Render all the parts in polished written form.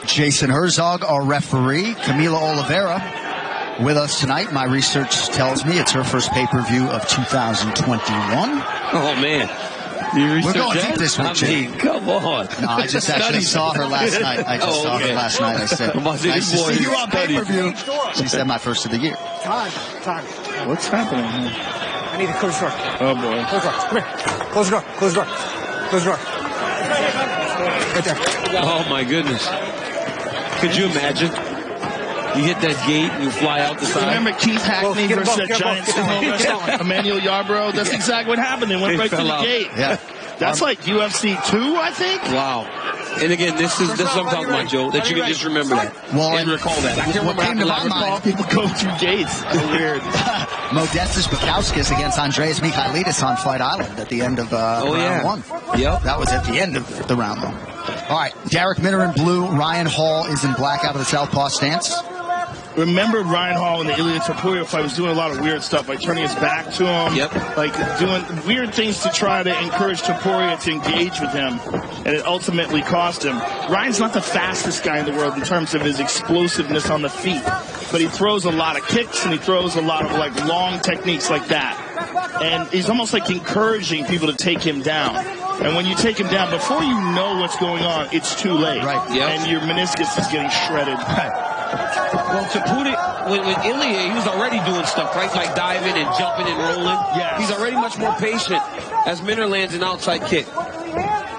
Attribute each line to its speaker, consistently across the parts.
Speaker 1: Jason Herzog, our referee. Camila Oliveira with us tonight. My research tells me it's her first pay-per-view of 2021.
Speaker 2: Oh, man.
Speaker 1: We're going deep this week, Jay.
Speaker 2: Come on.
Speaker 1: No, I just actually saw her last night. I said, nice to see you on pay-per-view. She said my first of the year.
Speaker 3: Time.
Speaker 4: What's happening here?
Speaker 3: I need to close the door.
Speaker 4: Oh, boy.
Speaker 3: Close the door. Come here. Close the door. Close the door. Close the door. Right there.
Speaker 2: Oh, my goodness. Could you imagine? You hit that gate and you fly out the side.
Speaker 4: Remember Keith Hackney versus that giant Emmanuel Yarbrough? That's exactly what happened. They went right through the gate.
Speaker 1: Yeah.
Speaker 4: That's like UFC 2, I think.
Speaker 2: Wow. And again, this is what I'm talking about, Joe, that you can just remember that.
Speaker 1: Well,
Speaker 2: and recall that. I can't remember
Speaker 1: came to my mind.
Speaker 4: People go through gates. It's weird.
Speaker 1: Modestas Bukauskas against Andreas Michailidis on Fight Island at the end of round one.
Speaker 2: Yep.
Speaker 1: That was at the end of the round one. All right, Darrick Minner in blue. Ryan Hall is in black out of the southpaw stance.
Speaker 4: Remember Ryan Hall in the Ilya Topuria fight was doing a lot of weird stuff, like turning his back to him, like doing weird things to try to encourage Topuria to engage with him, and it ultimately cost him. Ryan's not the fastest guy in the world in terms of his explosiveness on the feet, but he throws a lot of kicks and he throws a lot of like long techniques like that, and he's almost like encouraging people to take him down. And when you take him down, before you know what's going on, it's too late.
Speaker 1: Right.
Speaker 2: Yep.
Speaker 4: And your meniscus is getting shredded.
Speaker 2: Well, to put it, with Ilya, he was already doing stuff, right? Like diving and jumping and rolling.
Speaker 4: Yes.
Speaker 2: He's already much more patient as Minner lands an outside kick.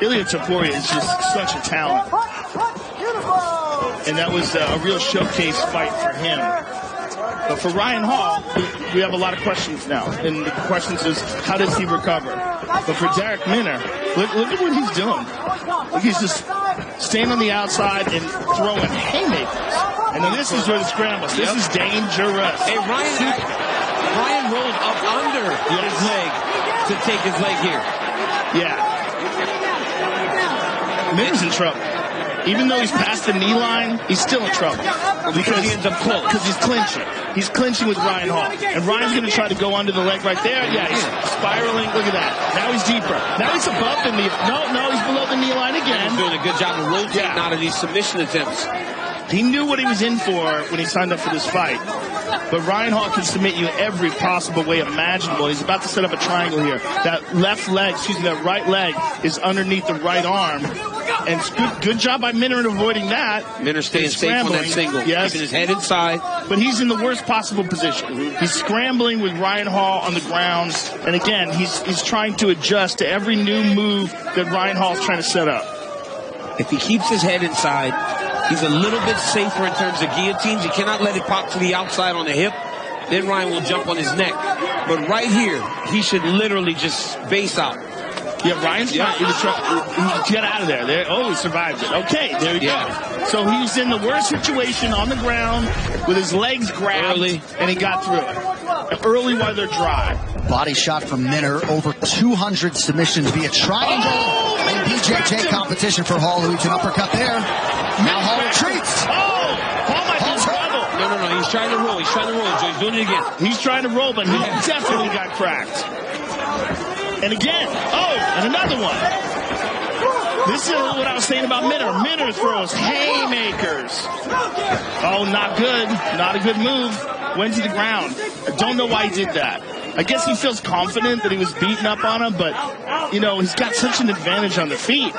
Speaker 4: Ilya Topuria is just such a talent. And that was a real showcase fight for him. But for Ryan Hall, we have a lot of questions now. And the questions is, how does he recover? But for Darrick Minner, look at what he's doing. Look, he's just staying on the outside and throwing haymakers. And then this is where the scrambles. This is dangerous.
Speaker 2: Hey, Ryan rolled up under his leg to take his leg here.
Speaker 4: Yeah. Minner's in trouble. Even though he's past the knee line, he's still in trouble.
Speaker 2: Because he ends up close.
Speaker 4: Because he's clinching. He's clinching with Ryan Hall. And Ryan's going to try to go under the leg right there. Yeah, he's spiraling. Look at that. Now he's deeper. Now he's above the knee. No, he's below the knee line again.
Speaker 2: He's doing a good job of rotating out of these submission attempts.
Speaker 4: He knew what he was in for when he signed up for this fight. But Ryan Hall can submit you every possible way imaginable. He's about to set up a triangle here. That right leg is underneath the right arm. And good job by Minner in avoiding that.
Speaker 2: Minner staying safe on that single.
Speaker 4: Yes.
Speaker 2: Keeping his head inside.
Speaker 4: But he's in the worst possible position. He's scrambling with Ryan Hall on the ground. And again, he's trying to adjust to every new move that Ryan Hall's trying to set up.
Speaker 2: If he keeps his head inside, he's a little bit safer in terms of guillotines. You cannot let it pop to the outside on the hip. Then Ryan will jump on his neck. But right here, he should literally just base out.
Speaker 4: Yeah, Ryan's trying to get out of there. He survived it. Okay, there you go. So he's in the worst situation on the ground with his legs grabbed, and he got through it. Early while they're dry.
Speaker 1: Body shot from Minner. Over 200 submissions via triangle in BJJ competition for Hall, who can uppercut there. Now Hall retreats.
Speaker 4: Hall might be in trouble.
Speaker 2: No. He's trying to roll. He's doing it again.
Speaker 4: He's trying to roll, but he definitely got cracked. And again. And another one. This is what I was saying about Minner. Minner throws haymakers. Oh, not good. Not a good move. Went to the ground. I don't know why he did that. I guess he feels confident that he was beating up on him, but, he's got such an advantage on the feet.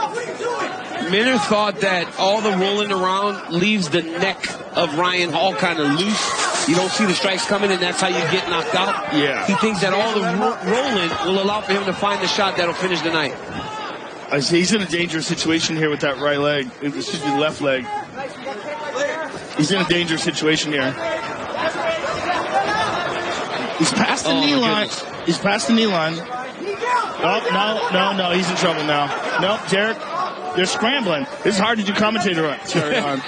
Speaker 2: Minner thought that all the rolling around leaves the neck of Ryan Hall kind of loose. You don't see the strikes coming, and that's how you get knocked out.
Speaker 4: Yeah.
Speaker 2: He thinks that all the rolling will allow for him to find the shot that'll finish the night.
Speaker 4: He's in a dangerous situation here with that right leg. Excuse me, left leg. He's in a dangerous situation here. He's past the knee line. He's past the knee line. Oh, no. He's in trouble now. No, Darrick, they're scrambling. This is hard to do commentary on.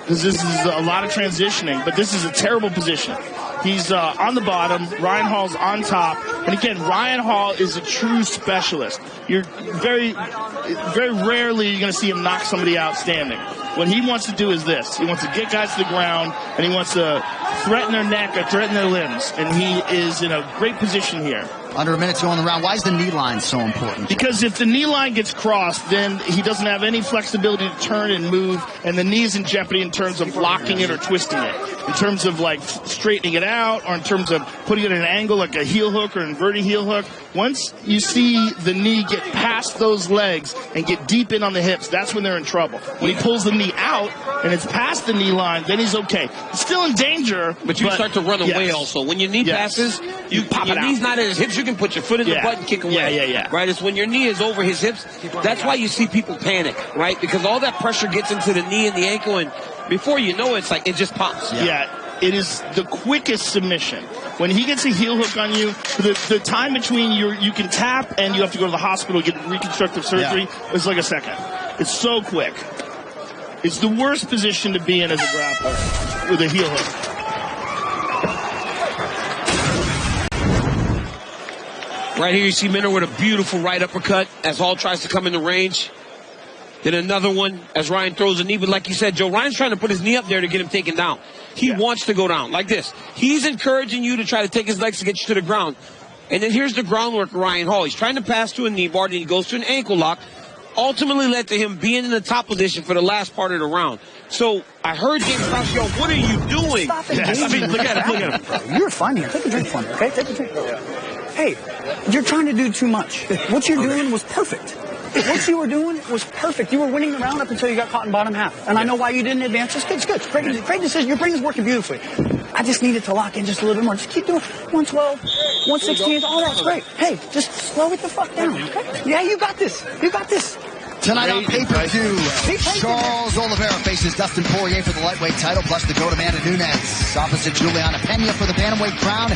Speaker 4: Because this is a lot of transitioning, but this is a terrible position. He's on the bottom. Ryan Hall's on top. And again, Ryan Hall is a true specialist. You're very rarely you're going to see him knock somebody out standing. What he wants to do is this. He wants to get guys to the ground, and he wants to threaten their neck or threaten their limbs. And he is in a great position here.
Speaker 1: Under a minute to go in the round. Why is the knee line so important?
Speaker 4: Because if the knee line gets crossed, then he doesn't have any flexibility to turn and move, and the knee's in jeopardy in terms of blocking it or twisting it, in terms of like straightening it out, or in terms of putting it at an angle like a heel hook or an inverted heel hook. Once you see the knee get past those legs and get deep in on the hips, that's when they're in trouble. When he pulls the knee out and it's past the knee line, then he's okay. He's still in danger.
Speaker 2: But you start to run away also. When your knee passes,
Speaker 4: you pop it out.
Speaker 2: Your knee's not at his hips, you can put your foot in the butt and kick away.
Speaker 4: Yeah.
Speaker 2: Right? It's when your knee is over his hips. That's why you see people panic, right? Because all that pressure gets into the knee and the ankle, and before you know it, it's like it just pops.
Speaker 4: Yeah. It is the quickest submission. When he gets a heel hook on you, the time between you can tap and you have to go to the hospital to get reconstructive surgery is like a second. It's so quick. It's the worst position to be in as a grappler with a heel hook.
Speaker 2: Right here you see Minner with a beautiful right uppercut as Hall tries to come in the range. Then another one as Ryan throws a knee. But like you said, Joe, Ryan's trying to put his knee up there to get him taken down. He wants to go down like this. He's encouraging you to try to take his legs to get you to the ground. And then here's the groundwork of Ryan Hall. He's trying to pass to a knee bar, then he goes to an ankle lock. Ultimately led to him being in the top position for the last part of the round. So I heard James Krause go, what are you doing?
Speaker 5: Stop it, I mean, look at him. You're fine here. Take a drink for me, okay? Take a drink. Hey, you're trying to do too much. What you're doing was perfect. What you were doing was perfect. You were winning the round up until you got caught in bottom half. And I know why you didn't advance. It's good. Great decision. Your brain is working beautifully. I just needed to lock in just a little bit more. Just keep doing 112, 116. All that's great. Hey, just slow it the fuck down. Okay? Yeah, you got this.
Speaker 1: Tonight on pay-per-view, Charles Oliveira faces Dustin Poirier for the lightweight title, plus to go to Amanda Nunes opposite Juliana Pena for the bantamweight crown.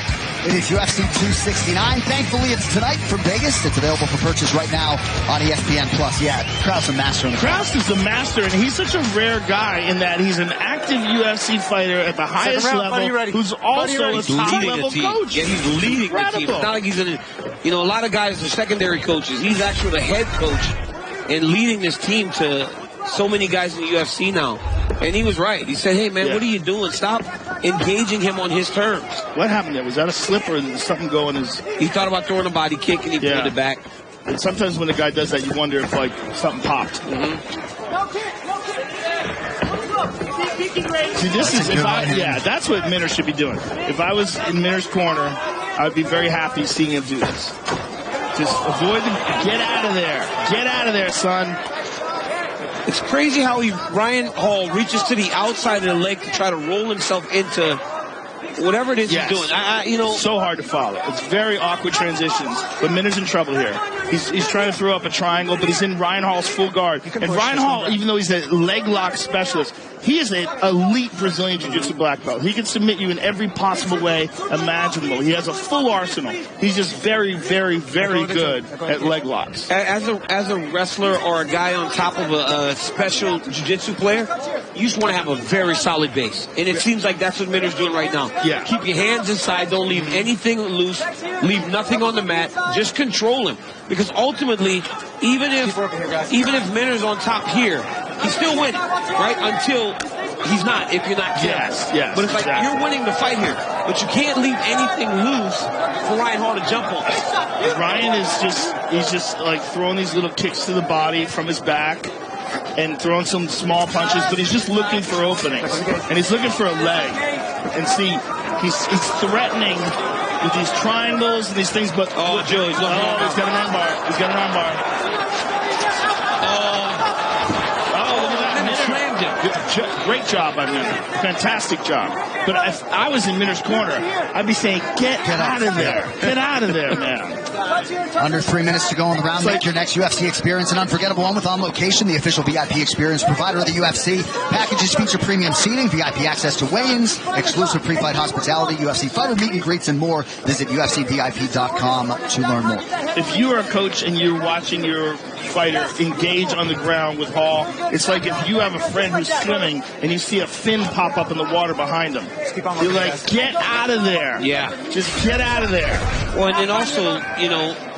Speaker 1: It is UFC 269. Thankfully, it's tonight from Vegas. It's available for purchase right now on ESPN+. Yeah, Krause a master.
Speaker 4: Krause is the master, and he's such a rare guy in that he's an active UFC fighter at the highest level, who's also a top-level coach.
Speaker 2: Yeah, he's leading the team. It's not like he's in a lot of guys are secondary coaches. He's actually the head coach and leading this team to so many guys in the UFC now. And he was right. He said, hey, man, what are you doing? Stop engaging him on his terms.
Speaker 4: What happened there? Was that a slip or did something go in his...
Speaker 2: He thought about throwing a body kick and he pulled it back.
Speaker 4: And sometimes when the guy does that, you wonder if, like, something popped. See, this is... that's what Minner should be doing. If I was in Minner's corner, I'd be very happy seeing him do this. Just avoid the... Get out of there. Get out of there, son.
Speaker 2: It's crazy how Ryan Hall reaches to the outside of the leg to try to roll himself into whatever it is he's doing.
Speaker 4: So hard to follow. It's very awkward transitions. But Minner's in trouble here. He's trying to throw up a triangle, but he's in Ryan Hall's full guard. And Ryan Hall, even though he's a leg lock specialist, he is an elite Brazilian Jiu-Jitsu black belt. He can submit you in every possible way imaginable. He has a full arsenal. He's just very, very, very good at leg locks.
Speaker 2: As a wrestler or a guy on top of a special Jiu-Jitsu player, you just want to have a very solid base. And it seems like that's what Minner's doing right now.
Speaker 4: Yeah.
Speaker 2: Keep your hands inside. Don't leave anything loose. Leave nothing on the mat. Just control him. Because ultimately, even if Minner's on top here, he's still winning, right? Until he's not, if you're not careful.
Speaker 4: Yes.
Speaker 2: But it's like you're winning the fight here, but you can't leave anything loose for Ryan Hall to jump on.
Speaker 4: Ryan is just like throwing these little kicks to the body from his back and throwing some small punches, but he's just looking for openings. And he's looking for a leg. And see, he's threatening with these triangles and these things, but
Speaker 2: he's got an
Speaker 4: arm bar. He's got an arm bar. Great job by Minner. Fantastic job. But if I was in Minner's corner, I'd be saying, get out of there. Get out of there, man.
Speaker 1: Under 3 minutes to go in the round. Make your next UFC experience an unforgettable one with On Location, the official VIP experience provider of the UFC. Packages feature premium seating, VIP access to weigh-ins, exclusive pre-fight hospitality, UFC fighter meet and greets, and more. Visit UFCVIP.com to learn more.
Speaker 4: If you are a coach and you're watching your fighter engage on the ground with Hall, it's like if you have a friend who's swimming and you see a fin pop up in the water behind him. You're like, get out of there.
Speaker 2: Yeah.
Speaker 4: Just get out of there.
Speaker 2: Well, and then also,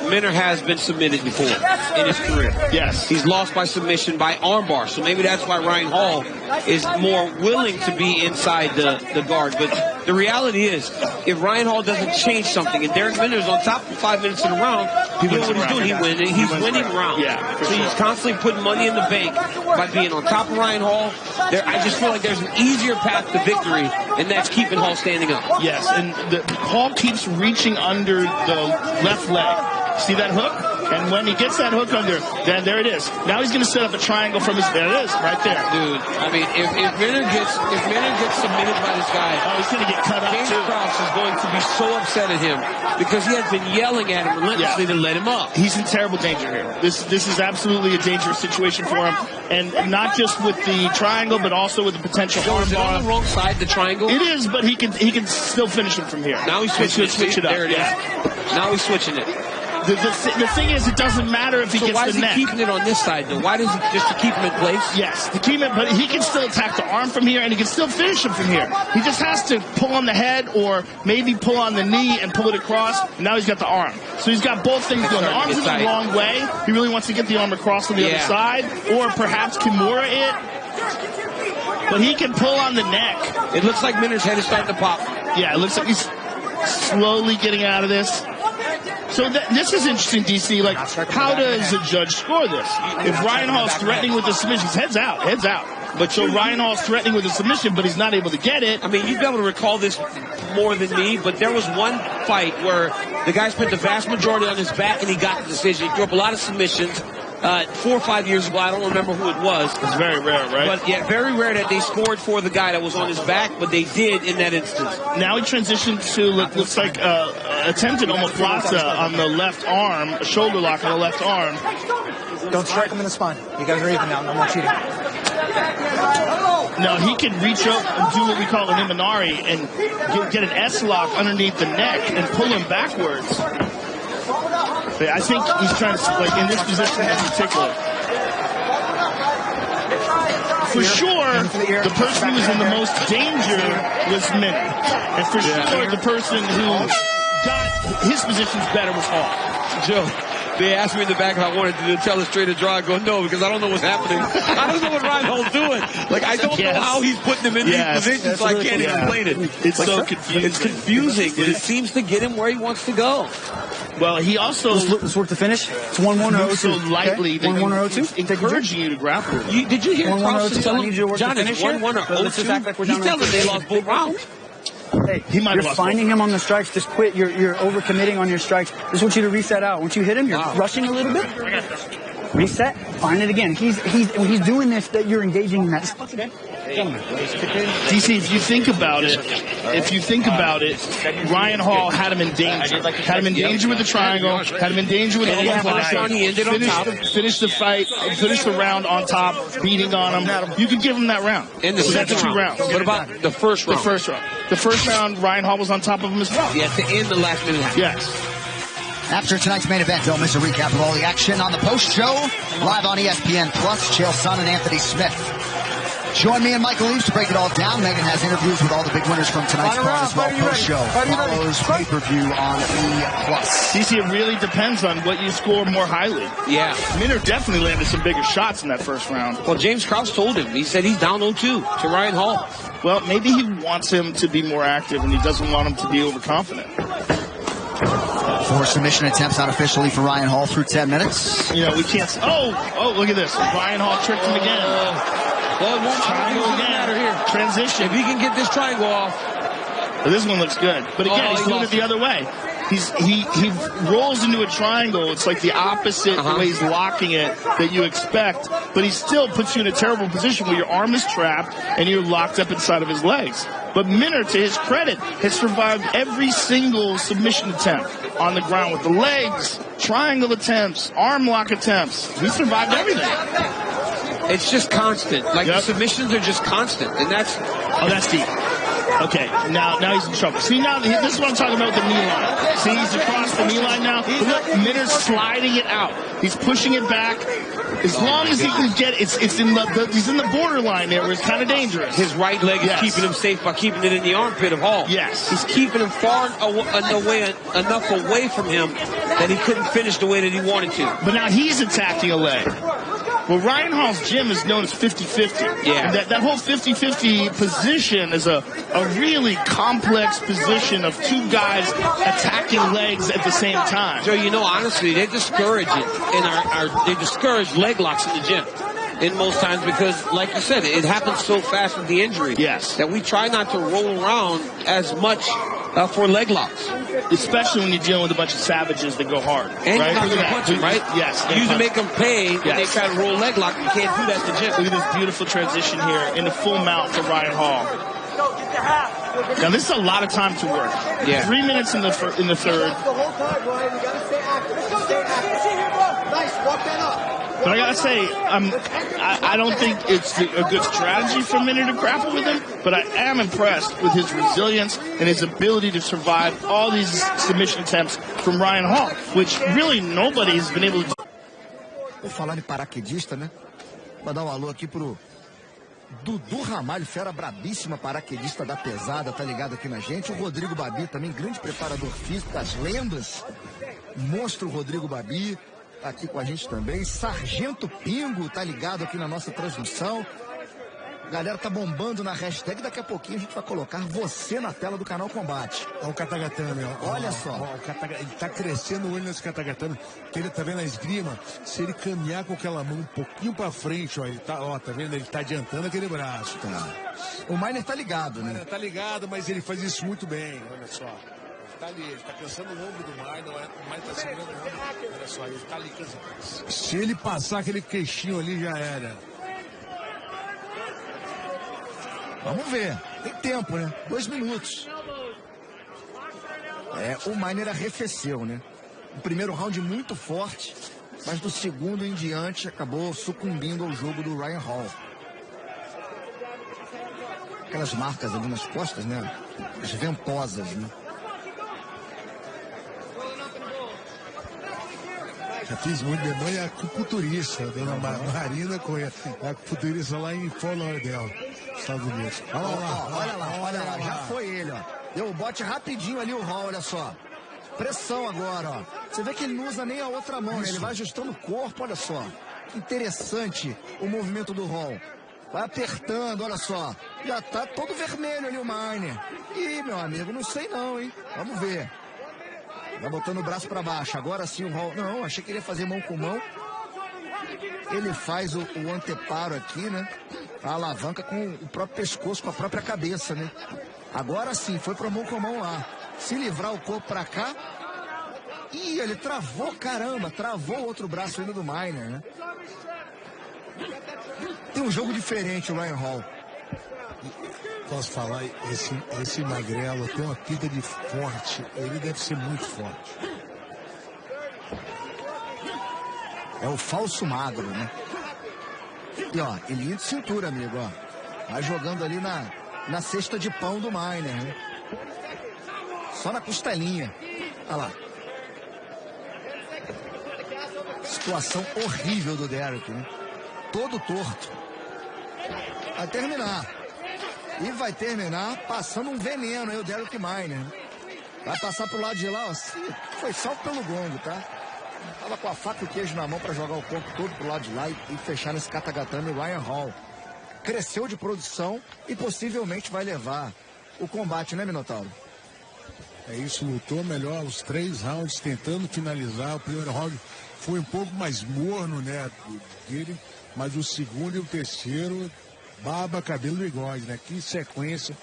Speaker 2: Minner has been submitted before in his career.
Speaker 4: Yes.
Speaker 2: He's lost by submission by armbar, so maybe that's why Ryan Hall is more willing to be inside the guard. But the reality is, if Ryan Hall doesn't change something, and Darrick Minner's on top for 5 minutes in a round, you know what he's doing. He's winning rounds.
Speaker 4: Yeah,
Speaker 2: so he's constantly putting money in the bank by being on top of Ryan Hall. I just feel like there's an easier path to victory, and that's keeping Hall standing up.
Speaker 4: Yes, and Hall keeps reaching under the left leg. See that hook? And when he gets that hook under, then there it is. Now he's going to set up a triangle from his. There it is, right there.
Speaker 2: Dude, I mean, if Minner gets submitted by this guy,
Speaker 4: he's going to get cut up
Speaker 2: James
Speaker 4: too.
Speaker 2: Krause is going to be so upset at him because he has been yelling at him relentlessly to let him up.
Speaker 4: He's in terrible danger here. This is absolutely a dangerous situation for him, and not just with the triangle, but also with the potential arm
Speaker 2: Is it
Speaker 4: bar.
Speaker 2: on the wrong side, the triangle?
Speaker 4: It is, but he can still finish him from here.
Speaker 2: Now he's switching it.
Speaker 4: Switch it up.
Speaker 2: There it is. Now he's switching it.
Speaker 4: The thing is, it doesn't matter if he gets the neck.
Speaker 2: So why is he keeping it on this side, though? Why does he just to keep him in place?
Speaker 4: Yes, to keep it, but he can still attack the arm from here, and he can still finish him from here. He just has to pull on the head or maybe pull on the knee and pull it across. And now he's got the arm. So he's got both things going. The arm's in the wrong way. He really wants to get the arm across on the other side, or perhaps Kimura it. But he can pull on the neck.
Speaker 2: It looks like Minner's head is starting to pop.
Speaker 4: Yeah, it looks like he's slowly getting out of this. So this is interesting, DC. Like, how does a judge score this? If Ryan Hall's threatening with a submission, heads out. But so Ryan Hall's threatening with a submission, but he's not able to get it.
Speaker 2: I mean, you'd be able to recall this more than me, but there was one fight where the guy spent the vast majority on his back and he got the decision. He threw up a lot of submissions. 4 or 5 years ago, I don't remember who it was.
Speaker 4: It's very rare, right?
Speaker 2: But yeah, very rare that they scored for the guy that was on his back, but they did in that instance.
Speaker 4: Now he transitioned to looks like attempted omoplata on the left arm, a shoulder lock on the left arm.
Speaker 3: Don't strike him in the spine. You guys are even now. No more cheating.
Speaker 4: Now he can reach up and do what we call an Imanari and get an S-lock underneath the neck and pull him backwards. I think he's trying to, like, in this position in particular. For sure, the person who was in the most danger was Minner. And for sure, the person who got his positions better was Hall.
Speaker 2: Joe, they asked me in the back if I wanted to tell a straight a draw. I go, no, because I don't know what's happening. I don't know what Ryan Hall's doing. Like, I don't know how he's putting him in these positions, so I can't explain it.
Speaker 4: It's so confusing.
Speaker 2: It's confusing, but it seems to get him where he wants to go.
Speaker 4: Well, he also...
Speaker 5: Let's work to finish. It's 1-1
Speaker 4: so lightly.
Speaker 5: 1-1 or 0-2.
Speaker 4: Encouraging you to grapple.
Speaker 2: Did you hear Krause tell him,
Speaker 5: John,
Speaker 2: it's 1-1 or 0-2? He's telling them they lost both rounds.
Speaker 5: Hey,
Speaker 4: he might
Speaker 5: you're
Speaker 4: have
Speaker 5: finding him on the strikes. Just quit. You're overcommitting on your strikes. Just want you to reset out. Once you hit him, you're rushing a little bit. Reset. Find it again. When he's doing this, that you're engaging in that.
Speaker 4: DC, if you think about it, Ryan Hall had him in danger. Had him in danger with the triangle. Had him in danger with the finish the fight, finish the round on top, beating on him. You could give him that round.
Speaker 2: In the second round. What about the first round?
Speaker 4: The first round, Ryan Hall was on top of him as well.
Speaker 2: Yeah, to end the last minute.
Speaker 4: Yes.
Speaker 1: After tonight's main event, don't miss a recap of all the action on the post show, live on ESPN Plus. Chael Sonnen and Anthony Smith. Join me and Michael Eaves to break it all down. Megan has interviews with all the big winners from tonight's card as well. Post show follows pay-per-view on E+.
Speaker 4: CC, it really depends on what you score more highly.
Speaker 2: Yeah.
Speaker 4: Minner definitely landed some bigger shots in that first round.
Speaker 2: Well, James Krause told him. He said he's down 0-2 to Ryan Hall.
Speaker 4: Well, maybe he wants him to be more active and he doesn't want him to be overconfident.
Speaker 1: 4 submission attempts unofficially for Ryan Hall through 10 minutes.
Speaker 4: You know, we can't... Oh, look at this. Ryan Hall tricked him again.
Speaker 2: Well, it won't matter here.
Speaker 4: Transition.
Speaker 2: If he can get this triangle off.
Speaker 4: Well, this one looks good. But again, he's doing it the other way. He rolls into a triangle. It's like the opposite way he's locking it that you expect. But he still puts you in a terrible position where your arm is trapped and you're locked up inside of his legs. But Minner, to his credit, has survived every single submission attempt on the ground with the legs, triangle attempts, arm lock attempts. He survived everything.
Speaker 2: It's just constant. Like, the submissions are just constant. And that's...
Speaker 4: Oh, that's deep. Okay, now he's in trouble. See, now, this is what I'm talking about with the knee line. See, he's across the knee line now. But look, Minner's sliding it out. He's pushing it back. As long as he can get it, he's in the borderline there where it's kind of dangerous.
Speaker 2: His right leg is keeping him safe by keeping it in the armpit of Hall.
Speaker 4: Yes.
Speaker 2: He's keeping him enough away from him that he couldn't finish the way that he wanted to.
Speaker 4: But now he's attacking a leg. Well, Ryan Hall's gym is known as 50-50.
Speaker 2: Yeah.
Speaker 4: And that whole 50-50 position is a really complex position of two guys attacking legs at the same time.
Speaker 2: Joe, you know, honestly, they discourage it in they discourage leg locks in the gym. In most times, because, like you said, it happens so fast with the injury.
Speaker 4: Yes.
Speaker 2: That we try not to roll around as much for leg locks.
Speaker 4: Especially when you're dealing with a bunch of savages that go hard.
Speaker 2: And
Speaker 4: right?
Speaker 2: you're not going to punch them, right?
Speaker 4: Yes.
Speaker 2: You usually make them pay when they
Speaker 4: Yes.
Speaker 2: try to roll leg lock. You can't do that in the gym.
Speaker 4: Look at this beautiful transition here in the full mount for Ryan Hall. Now, this is a lot of time to work.
Speaker 2: Yeah.
Speaker 4: 3 minutes in the third.
Speaker 1: The whole time, Ryan. You gotta stay active. Stay active. Nice. Walk that up.
Speaker 4: But I gotta say, I don't think it's a good strategy for Minner to grapple with him, but I am impressed with his resilience and his ability to survive all these submission attempts from Ryan Hall, which really nobody's been able to do.
Speaker 1: Vou falar de paraquedista, né? Vou dar um alô aqui pro Dudu Ramalho, fera brabíssima, paraquedista da pesada, tá ligado aqui na gente. O Rodrigo Babi também, grande preparador físico das lendas. Monstro Rodrigo Babi. Tá aqui com a gente também. Sargento Pingo tá ligado aqui na nossa transmissão. A galera tá bombando na hashtag. Daqui a pouquinho a gente vai colocar você na tela do canal Combate.
Speaker 3: Olha o Katagatame, ó.
Speaker 1: Olha só.
Speaker 3: Ele tá crescendo o olho nesse Katagatame. Que ele tá vendo a esgrima. Se ele caminhar com aquela mão um pouquinho pra frente, ó, ele tá, ó, tá vendo? Ele tá adiantando aquele braço.
Speaker 1: Tá. O Miner tá ligado, né?
Speaker 3: Tá ligado, mas ele faz isso muito bem, olha só. Tá ali, ele tá cansando o ombro do Miner, o Miner tá segurando o ombro. Olha só, ele tá ali cansando. Se ele passar aquele queixinho ali, já era.
Speaker 1: Vamos ver. Tem tempo, né? 2 minutos. O Miner arrefeceu, né? O primeiro round muito forte, mas do segundo em diante acabou sucumbindo ao jogo do Ryan Hall. Aquelas marcas ali nas costas, né? As ventosas, né?
Speaker 3: Já fiz muito. Minha mãe é acupunturista, a dona Marina Cunha, é acupunturista lá em Fort Lauderdale, Estados Unidos.
Speaker 1: Olha lá, já foi ele, ó. Deu o bote rapidinho ali o Hall, olha só. Pressão agora, ó. Você vê que ele não usa nem a outra mão, né? Ele vai ajustando o corpo, olha só. Interessante o movimento do Hall. Vai apertando, olha só. Já tá todo vermelho ali o Miner. Ih, meu amigo, não sei não, hein? Vamos ver. Vai botando o braço pra baixo. Agora sim o Hall. Não, achei que ele ia fazer mão com mão. Ele faz o anteparo aqui, né? A alavanca com o próprio pescoço, com a própria cabeça, né? Agora sim, foi pra mão com mão lá. Se livrar o corpo pra cá. Ih, ele travou, caramba. Travou o outro braço ainda do Miner, né? Tem um jogo diferente o Ryan Hall.
Speaker 3: Posso falar, esse magrelo tem uma pinta de forte. Ele deve ser muito forte.
Speaker 1: É o falso magro, né? E ó, ele de cintura, amigo, ó. Vai jogando ali na cesta de pão do Miner, né? Só na costelinha. Olha lá. Situação horrível do Darrick, né? Todo torto. Vai terminar. E vai terminar passando um veneno aí, o Darrick Miner. Vai passar pro lado de lá, ó. Foi salto pelo gongo, tá? Tava com a faca e o queijo na mão para jogar o corpo todo pro lado de lá e fechar nesse Katagatame Ryan Hall. Cresceu de produção e possivelmente vai levar o combate, né, Minotauro?
Speaker 3: É isso, lutou melhor os 3 rounds, tentando finalizar. O primeiro round foi um pouco mais morno, né, dele, mas o segundo e o terceiro, baba, cabelo e bigode, né? Que sequência,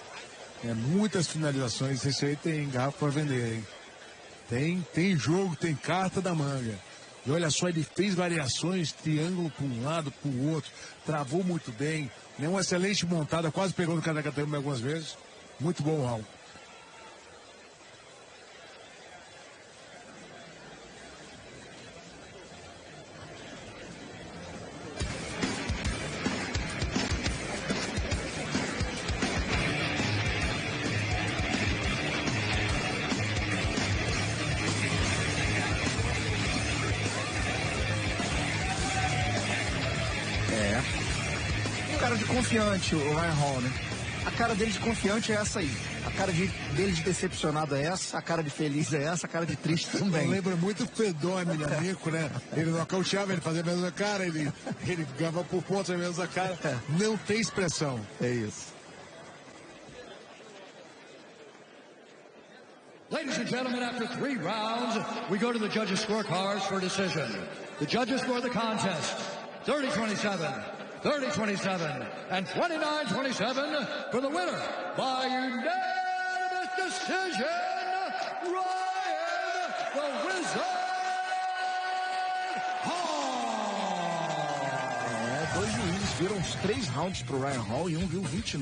Speaker 3: muitas finalizações. Esse aí tem garrafa para vender, hein? Tem jogo, tem carta da manga. E olha só, ele fez variações, triângulo para um lado, para o outro, travou muito bem, uma excelente montada, quase pegou no Katagatame algumas vezes. Muito bom o round.
Speaker 1: Um cara de confiante, o Ryan Hall, né?
Speaker 6: A cara dele de confiante é essa aí. A cara dele de decepcionado é essa, a cara de feliz é essa, a cara de triste também.
Speaker 3: Lembra muito o Fedor, Emelianico, né? Ele nocauteava, ele fazia a mesma cara, ele ganhava por pontos a mesma cara. Não tem expressão.
Speaker 6: É isso.
Speaker 7: Ladies and gentlemen, after 3 rounds, we go to the judges' scorecards for decision. The judges score the contest 30-27, 30-27, and 29-27 for the winner by unanimous decision, Ryan the Wizard Hall.
Speaker 6: 2 juízes viram os 3 rounds pro Ryan Hall e um viu 29.